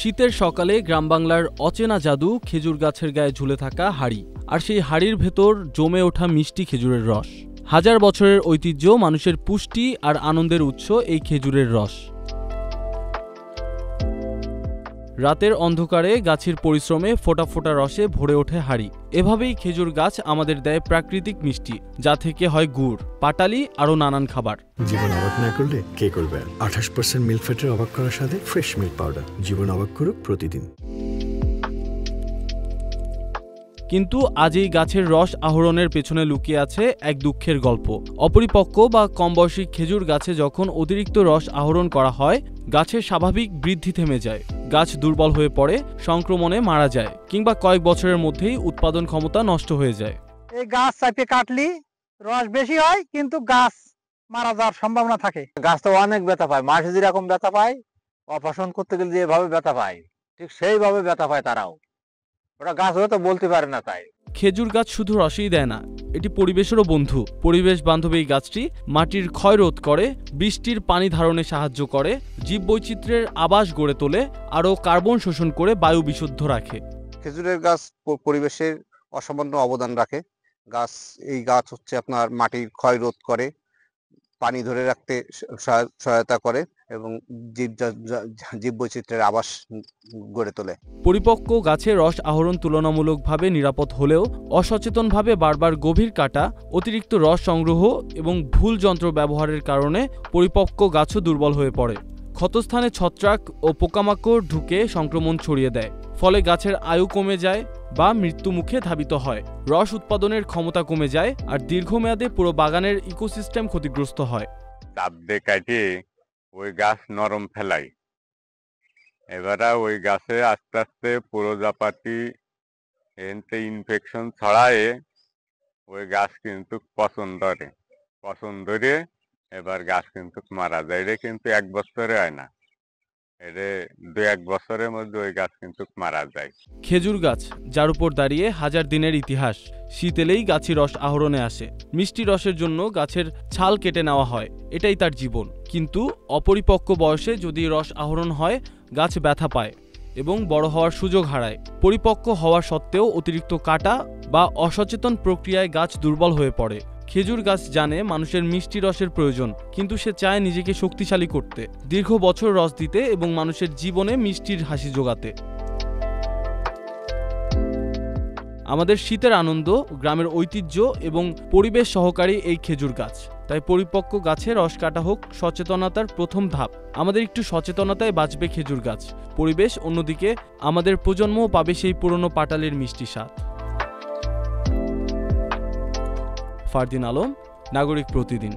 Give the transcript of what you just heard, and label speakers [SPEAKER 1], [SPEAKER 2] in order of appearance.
[SPEAKER 1] শীতের সকালে গ্রাম বাংলার অচেনা জাদু খেজুর গাছের গায়ে ঝুলে থাকা হাড়ি, আর সেই হাড়ির ভেতর জমে ওঠা মিষ্টি খেজুরের রস। হাজার বছরের ঐতিহ্য, মানুষের পুষ্টি আর আনন্দের উৎস এই খেজুরের রস। রাতের অন্ধকারে গাছের পরিশ্রমে ফোঁটা ফোঁটা রসে ভরে ওঠে হাড়ি। এভাবেই খেজুর গাছ আমাদের দেয় প্রাকৃতিক মিষ্টি, যা থেকে হয় গুড়, পাটালি আরও নানান খাবার।
[SPEAKER 2] জীবন অবাক না করলে কে করবে? 28% মিল্ক ফ্যাটের অবাক করার সাথে ফ্রেশ মিল্ক পাউডার। জীবন অবাক করুক প্রতিদিন।
[SPEAKER 1] কিন্তু আজ এই গাছের রস আহরণের পেছনে লুকিয়ে আছে এক দুঃখের গল্প। অপরিপক্ক বা কম বয়সী খেজুর গাছে যখন অতিরিক্ত রস আহরণ করা হয়, গাছের স্বাভাবিক বৃদ্ধি থেমে যায়, গাছ দুর্বল হয়ে পড়ে, সংক্রমণে মারা যায়, কিংবা কয়েক বছরের মধ্যেই উৎপাদন ক্ষমতা নষ্ট হয়ে যায়।
[SPEAKER 3] এই গাছ চাপে কাটলি রস বেশি হয়, কিন্তু গাছ মারা যাওয়ার সম্ভাবনা থাকে।
[SPEAKER 4] গাছ তো অনেক ব্যথা পায়, মাঠে যেরকম ব্যথা পায়, অপারেশন করতে গেলে যেভাবে ব্যথা পায়, ঠিক সেইভাবে ব্যথা পায় তারাও। ওটা গাছ হয়তো বলতে পারে না। তাই
[SPEAKER 1] খেজুর গাছ শুধু রসই দেয় না, এটি পরিবেশেরও বন্ধু। পরিবেশ বান্ধব এই গাছটি মাটির ক্ষয় রোধ করে, বৃষ্টির পানি ধারণে সাহায্য করে, জীববৈচিত্র্যের আবাস গড়ে তোলে, আরও কার্বন শোষণ করে বায়ু বিশুদ্ধ রাখে।
[SPEAKER 5] খেজুরের গাছ পরিবেশের অসামান্য অবদান রাখে। এই গাছ হচ্ছে আপনার মাটির ক্ষয় রোধ করে, পানি ধরে রাখতে সহায়তা করে এবং জীববৈচিত্র্যের আবাস গড়ে তোলে।
[SPEAKER 1] পরিপক্ক গাছে রস আহরণ তুলনামূলকভাবে নিরাপদ হলেও অসচেতনভাবে বারবার গভীর কাটা, অতিরিক্ত রস সংগ্রহ এবং ভুল যন্ত্র ব্যবহারের কারণে পরিপক্ক গাছও দুর্বল হয়ে পড়ে। ক্ষতস্থানে ছত্রাক ও পোকামাকড় ঢুকে সংক্রমণ ছড়িয়ে দেয়, ফলে গাছের আয়ু কমে যায় বা মৃত্যুমুখে ধাবিত হয়। রস উৎপাদনের ক্ষমতা কমে যায়, আর দীর্ঘমেয়াদে পুরো বাগানের ইকোসিস্টেম ক্ষতিগ্রস্ত হয়।
[SPEAKER 6] চাপ দিয়ে কাটিয়ে ওই গাছ নরম ফেলাই, এবারে ওই গাছে আস্তে আস্তে প্রজাপতি এতে ইনফেকশন ছড়ায়, ওই গাছ কিন্তু পছন্দরে এবার গাছ কিন্তু মারা যায়। এটা কিন্তু এক বছরে হয় না, এটা 2-1 বছরের মধ্যে ওই গাছ কিন্তু মারা যায়।
[SPEAKER 1] খেজুর গাছ, যার উপর দাঁড়িয়ে হাজার দিনের ইতিহাস, শীত এলেই গাছি রস আহরণে আসে। মিষ্টি রসের জন্য গাছের ছাল কেটে নেওয়া হয়, এটাই তার জীবন। কিন্তু অপরিপক্ক বয়সে যদি রস আহরণ হয়, গাছ ব্যথা পায় এবং বড় হওয়ার সুযোগ হারায়। পরিপক্ক হওয়া সত্ত্বেও অতিরিক্ত কাটা বা অসচেতন প্রক্রিয়ায় গাছ দুর্বল হয়ে পড়ে। খেজুর গাছ জানে মানুষের মিষ্টি রসের প্রয়োজন, কিন্তু সে চায় নিজেকে শক্তিশালী করতে, দীর্ঘ বছর রস দিতে এবং মানুষের জীবনে মিষ্টির হাসি জোগাতে। আমাদের শীতের আনন্দ, গ্রামের ঐতিহ্য এবং পরিবেশ সহকারী এই খেজুর গাছ। তাই পরিপক্ক গাছে রস কাটা হোক সচেতনতার প্রথম ধাপ। আমাদের একটু সচেতনতায় বাঁচবে খেজুর গাছ, পরিবেশ, অন্যদিকে আমাদের প্রজন্মও পাবে সেই পুরনো পাটালির মিষ্টি স্বাদ। ফারদিন আলম, নাগরিক প্রতিদিন।